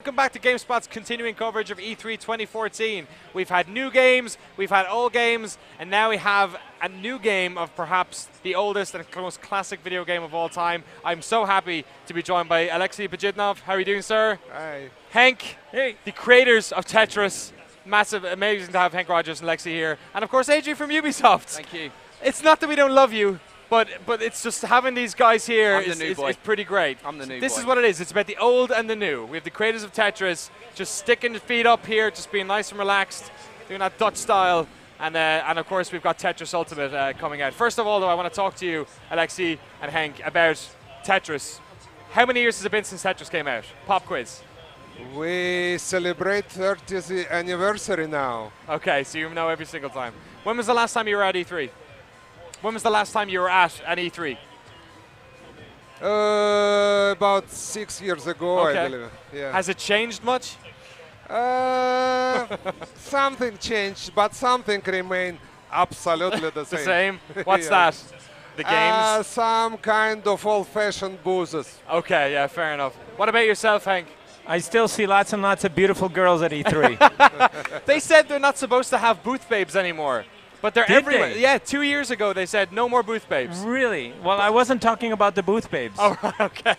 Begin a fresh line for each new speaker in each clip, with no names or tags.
Welcome back to GameSpot's continuing coverage of E3 2014. We've had new games, we've had old games, and now we have a new game of perhaps the oldest and most classic video game of all time. I'm so happy to be joined by Alexei Pajitnov. How are you doing, sir?
Hi.
Hank, hey. The creators of Tetris. Massive, amazing to have Hank Rogers and Alexei here. And of course, Adrian from Ubisoft.
Thank you.
It's not that we don't love you, but it's just having these guys here is pretty great.
I'm the new boy.
This is what it is. It's about the old and the new. We have the creators of Tetris just sticking their feet up here, just being nice and relaxed, doing that Dutch style. And of course, we've got Tetris Ultimate coming out. First of all, though, I want to talk to you, Alexei and Hank, about Tetris. How many years has it been since Tetris came out? Pop quiz.
We celebrate 30th anniversary now.
Okay, so you know every single time. When was the last time you were at E3? When was the last time you were at an E3?
About 6 years ago,
okay.
I believe. Yeah.
Has it changed much?
Something changed, but something remained absolutely the same.
The same? What's
yeah.
that? The games?
Some kind of old-fashioned boozes.
Okay, yeah, fair enough. What about yourself, Hank?
I still see lots and lots of beautiful girls at E3.
They said they're not supposed to have booth babes anymore. But they're
Did
everywhere.
they?
Yeah, 2 years ago they said no more booth babes.
Really? Well, I wasn't talking about the booth babes.
Oh, right, okay.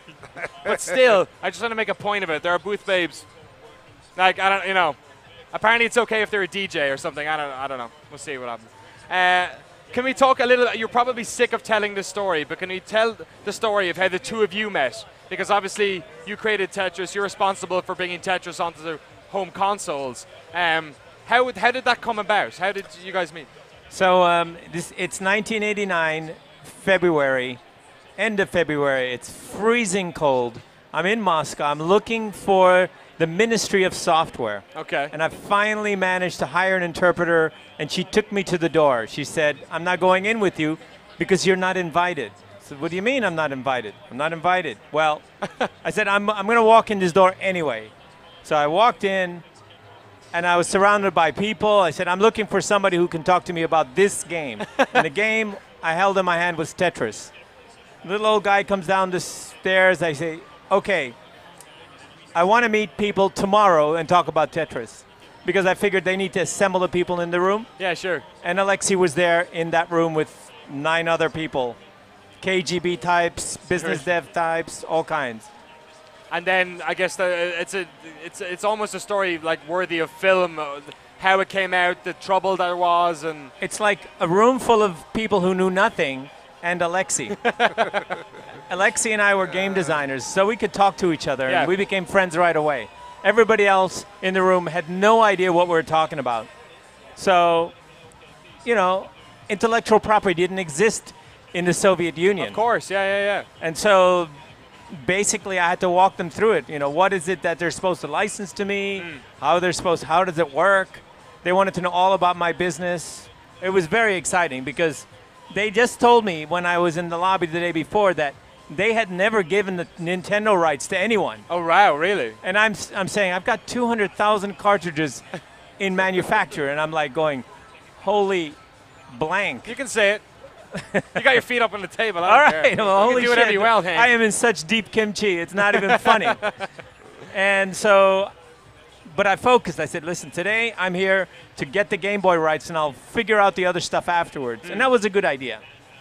But still, I just want to make a point of it. There are booth babes. Like, I don't, you know. Apparently it's okay if they're a DJ or something. I don't know. We'll see what happens. Can we talk a little, you're probably sick of telling this story, but can you tell the story of how the two of you met? Because obviously you created Tetris, you're responsible for bringing Tetris onto the home consoles. How did that come about? How did you guys meet?
So it's 1989, February, end of February. It's freezing cold. I'm in Moscow. I'm looking for the Ministry of Software.
Okay.
And I finally managed to hire an interpreter, and she took me to the door. She said, I'm not going in with you because you're not invited. I said, what do you mean I'm not invited? I'm not invited. Well, I said, I'm going to walk in this door anyway. So I walked in, and I was surrounded by people. I said, I'm looking for somebody who can talk to me about this game. And the game I held in my hand was Tetris. The little old guy comes down the stairs. I say, okay, I want to meet people tomorrow and talk about Tetris. Because I figured they need to assemble the people in the room.
Yeah, sure.
And Alexei was there in that room with 9 other people. KGB types, business dev types, all kinds.
And then I guess it's almost a story like worthy of film, how it came out, the trouble there was, and
it's like a room full of people who knew nothing, and Alexei. Alexei and I were game designers, so we could talk to each other, and we became friends right away. Everybody else in the room had no idea what we were talking about. So, you know, intellectual property didn't exist in the Soviet Union.
Of course, yeah.
And so basically I had to walk them through it. You know, what is it that they're supposed to license to me? How does it work? They wanted to know all about my business. It was very exciting because they just told me when I was in the lobby the day before that they had never given the Nintendo rights to anyone.
Oh, wow, really?
And I'm saying, I've got 200,000 cartridges in manufacture, and I'm like going, holy blank.
You can say it. You got your feet up on the table.
All right, well, holy
you can do
shit.
whatever you will, Hank.
I am in such deep kimchi, it's not even funny. And so, but I focused. I said, listen, today I'm here to get the Game Boy rights, and I'll figure out the other stuff afterwards. And that was a good idea.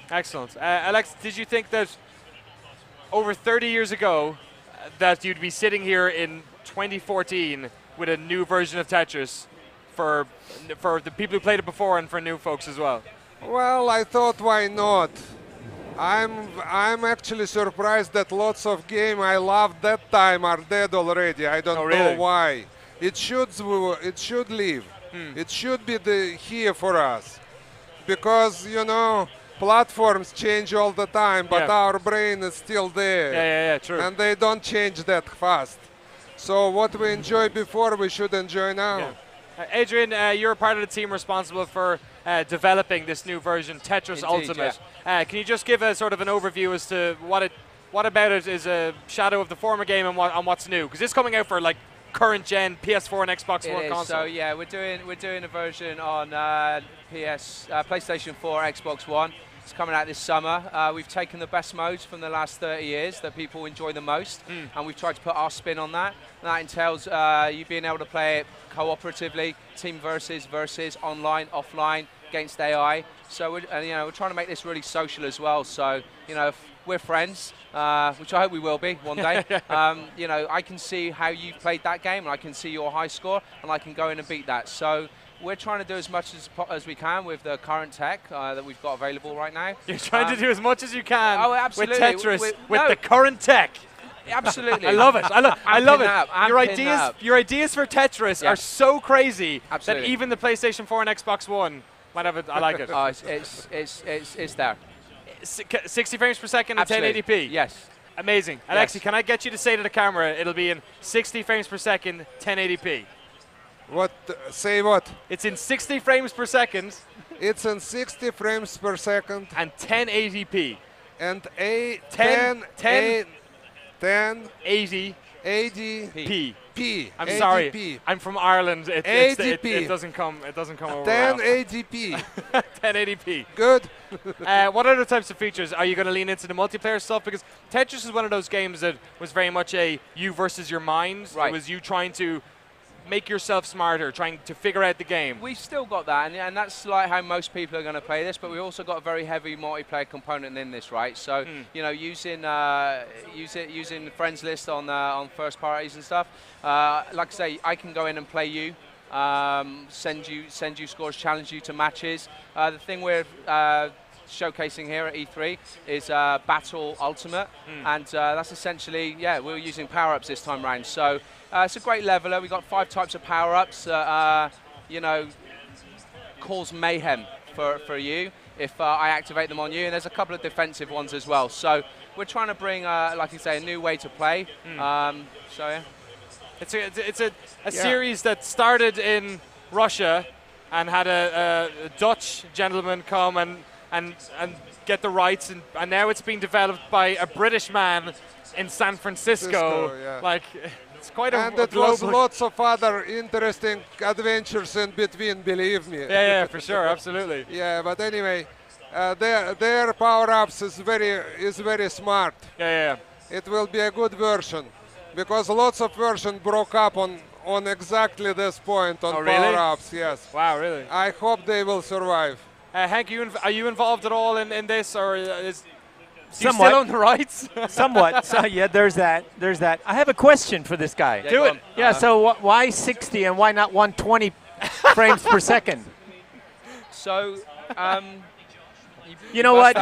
Excellent. Alex, did you think that over 30 years ago that you'd be sitting here in 2014 with a new version of Tetris for the people who played it before and for new folks as well?
Well, I thought, why not? I'm actually surprised that lots of games I loved that time are dead already. I don't know why. It should live. It should be here for us, because you know platforms change all the time, but our brain is still there.
Yeah, true.
And they don't change that fast. So what we enjoy before, we should enjoy now.
Yeah. Adrian, you're part of the team responsible for developing this new version, Tetris Ultimate.
Yeah.
Can you just give a sort of an overview as to what about it is a shadow of the former game and what's new? Because it's coming out for like current gen PS4 and Xbox One console.
So yeah, we're doing a version on PlayStation 4, Xbox One. It's coming out this summer. We've taken the best modes from the last 30 years that people enjoy the most, and we've tried to put our spin on that. And that entails you being able to play it cooperatively, team versus, online, offline, against AI. So we're trying to make this really social as well. So if we're friends, which I hope we will be one day. I can see how you've played that game, and I can see your high score, and I can go in and beat that. So we're trying to do as much as we can with the current tech that we've got available right now.
You're trying to do as much as you can
absolutely.
with Tetris, with the current tech.
Absolutely.
I love it. I love it. Your ideas for Tetris are so crazy that even the PlayStation 4 and Xbox One might have it. I like it.
Oh, it's there.
60 frames per second at 1080p.
Yes.
Amazing.
Yes.
Alexi, can I get you to say to the camera, it'll be in 60 frames per second, 1080p?
What? Say what?
It's in 60 frames per second.
It's in 60 frames per second.
And 1080p.
And
1080p.
P.
I'm
80p.
sorry. I'm from Ireland. It doesn't come over
1080p.
1080p.
Good.
What other types of features are you going to lean into the multiplayer stuff? Because Tetris is one of those games that was very much a you versus your mind.
Right.
It was you trying to make yourself smarter, trying to figure out the game.
We've still got that, and that's like how most people are going to play this, but we've also got a very heavy multiplayer component in this, right? So, using friends list on first parties and stuff, like I say, I can go in and play you, send you scores, challenge you to matches. The thing we're showcasing here at E3 is Battle Ultimate, and that's essentially, we're using power-ups this time round. So it's a great leveler. We've got 5 types of power-ups that, cause mayhem for you if I activate them on you, and there's a couple of defensive ones as well. So we're trying to bring, like I say, a new way to play.
It's a series that started in Russia and had a Dutch gentleman come and get the rights, and now it's being developed by a British man in San Francisco. Like, it's quite
and
a global.
Was lots of other interesting adventures in between, believe me.
Yeah, for sure, absolutely.
Yeah, but anyway, their power-ups is very smart.
Yeah.
It will be a good version, because lots of versions broke up on exactly this point on power-ups. Yes.
Wow, really?
I hope they will survive.
Hank, are you involved at all in this, or is do you
Somewhat.
still own the rights?
Somewhat. So, yeah, there's that. I have a question for this guy.
Yeah, do it.
Yeah. So why 60 and why not 120 frames per second?
So,
you know what?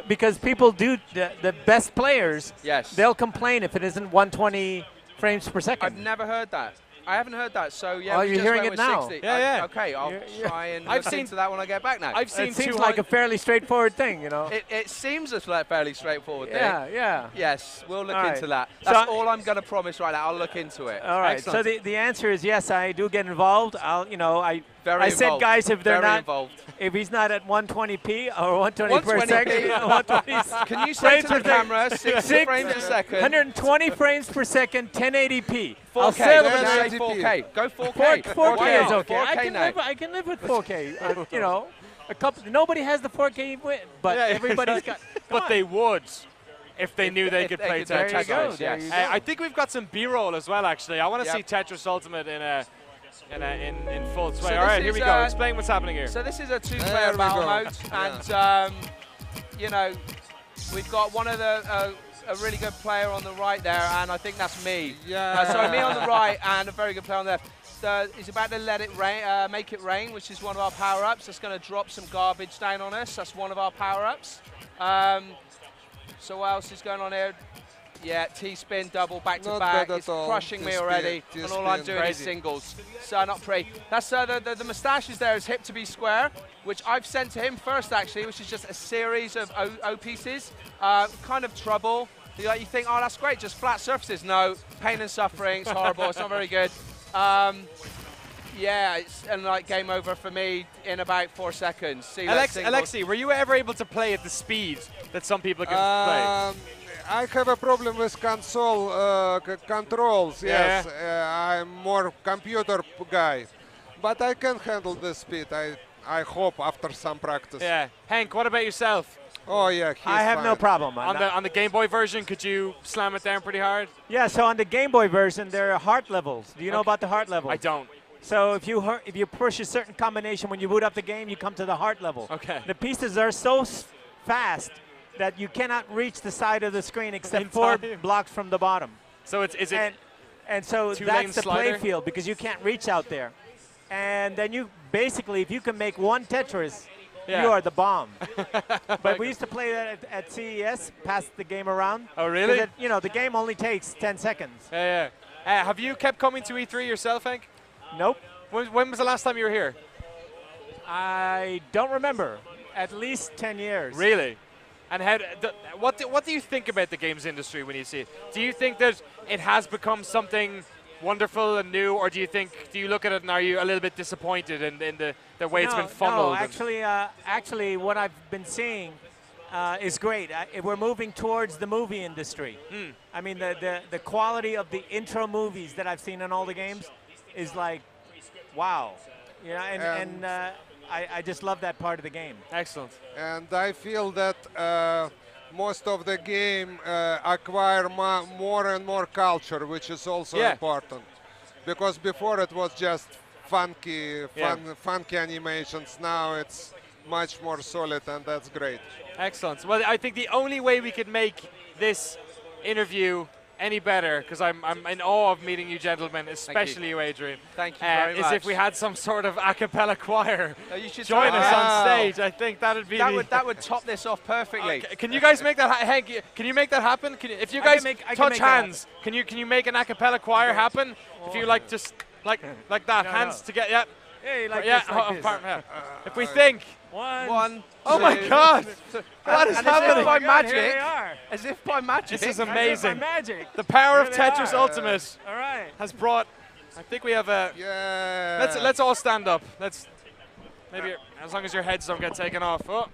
Because people do the best players.
Yes.
They'll complain if it isn't 120 frames per second.
I've never heard that. I haven't heard that, so yeah.
Oh, you're hearing it now.
60.
Yeah.
Okay, I'll try and look into that when I get back now.
I've seen
it seems like a fairly straightforward thing,
It seems a fairly straightforward thing.
Yeah.
Yes, we'll look into that.
So
That's all I'm going to promise right now. I'll look into it.
All right.
Excellent.
So the answer is yes. I do get involved. I said,
involved.
guys, if they're
Very
not,
involved.
if he's not at 120p or 120 per
120p.
second, 120
Can you say to the camera 60 frames a second?
120 frames per second, 1080p.
4K.
say
4K. Go 4K.
4K is okay.
4K
I can live with 4K. Nobody has the 4K, but everybody's got.
But they would if they knew they could play
could play
Tetris.
Tetris, yes.
I think we've got some B-roll as well. Actually, I want to
Yep.
see Tetris Ultimate in full sway.
So
All right,
this
here we
is,
go. Explain what's happening here.
So this is a
There
two-player
we
battle
go.
mode, and we've got one of a really good player on the right there, and I think that's me.
Yeah.
So me on the right and a very good player on the left. He's about to let it rain, make it rain, which is one of our power-ups. That's going to drop some garbage down on us. That's one of our power-ups. So what else is going on here? Yeah, T-spin, double, back to
Not
back.
bad at
It's
all.
crushing me
T-spin,
already, and all I'm
T-spin.
doing is
Crazy.
singles. So not pretty. That's the moustaches there is hip to be square, which I've sent to him first actually, which is just a series of O pieces. Kind of trouble. You think, oh, that's great, just flat surfaces. No, pain and suffering. It's horrible. It's not very good. Yeah, and like game over for me in about 4 seconds. See that singles.
Alexi, were you ever able to play at the speed that some people can play?
I have a problem with console controls.
Yeah.
Yes, I'm more computer guy, but I can handle the speed. I hope after some practice.
Yeah. Hank, what about yourself?
Oh yeah, he's
I have
fine.
no problem.
On the Game Boy version, could you slam it down pretty hard?
Yeah, so on the Game Boy version, there are heart levels. Do you know about the heart levels?
I don't.
So if you push a certain combination when you boot up the game, you come to the heart level.
Okay.
The pieces are so fast that you cannot reach the side of the screen except 4 blocks from the bottom.
So is it?
And so
two-lane
that's the
slider?
play field because you can't reach out there. And then you basically, if you can make one Tetris, you are the bomb. But we used to play that at CES, pass the game around.
Oh, really?
The game only takes 10 seconds.
Yeah. Have you kept coming to E3 yourself, Hank?
Nope.
When was the last time you were here?
I don't remember. At least 10 years.
Really? And what do you think about the games industry when you see it? Do you think that it has become something wonderful and new, or do you look at it and are you a little bit disappointed in the way it's been funneled?
No, actually, what I've been seeing is great. We're moving towards the movie industry. I mean, the quality of the intro movies that I've seen in all the games is like, wow. I just love that part of the game.
Excellent.
And I feel that most of the game acquire more and more culture, which is also important. Because before it was just funky animations. Now it's much more solid, and that's great.
Excellent. Well, I think the only way we could make this interview any better, because I'm in awe of meeting you gentlemen, especially you, Adrian.
Thank you very much.
Is if we had some sort of a cappella choir
you should
join us on stage. I think that'd be
that would top this off perfectly.
Okay. Can you guys make that, Hank? Can you make that happen? If you guys touch hands, can you make an a cappella choir happen? If you like just like that, hands together. Yeah.
Hey, like
yeah.
this, like this.
If we think.
One.
Oh my God! What is happening?
As if by magic.
This is amazing.
Magic.
The power of Tetris Ultimate
All right.
has brought. I think we have a.
Yeah.
Let's all stand up. Let's maybe as long as your heads don't get taken off. Oh.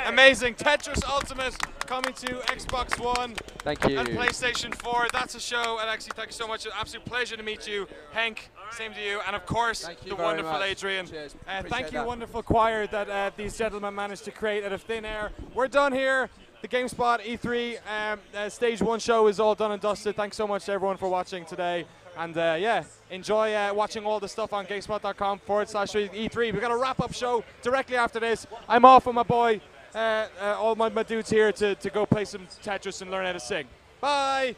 Amazing. Tetris Ultimate coming to Xbox One
Thank you.
and PlayStation 4. That's a show. Alexi, thank you so much. An absolute pleasure to meet you. Hank, same to you. And of course, the wonderful Adrian.
Cheers.
Thank you, wonderful choir that these gentlemen managed to create out of thin air. We're done here. The GameSpot E3 Stage 1 show is all done and dusted. Thanks so much to everyone for watching today. And yeah, enjoy watching all the stuff on GameSpot.com/E3. We've got a wrap-up show directly after this. I'm off with my boy, all my dudes here to go play some Tetris and learn how to sing. Bye!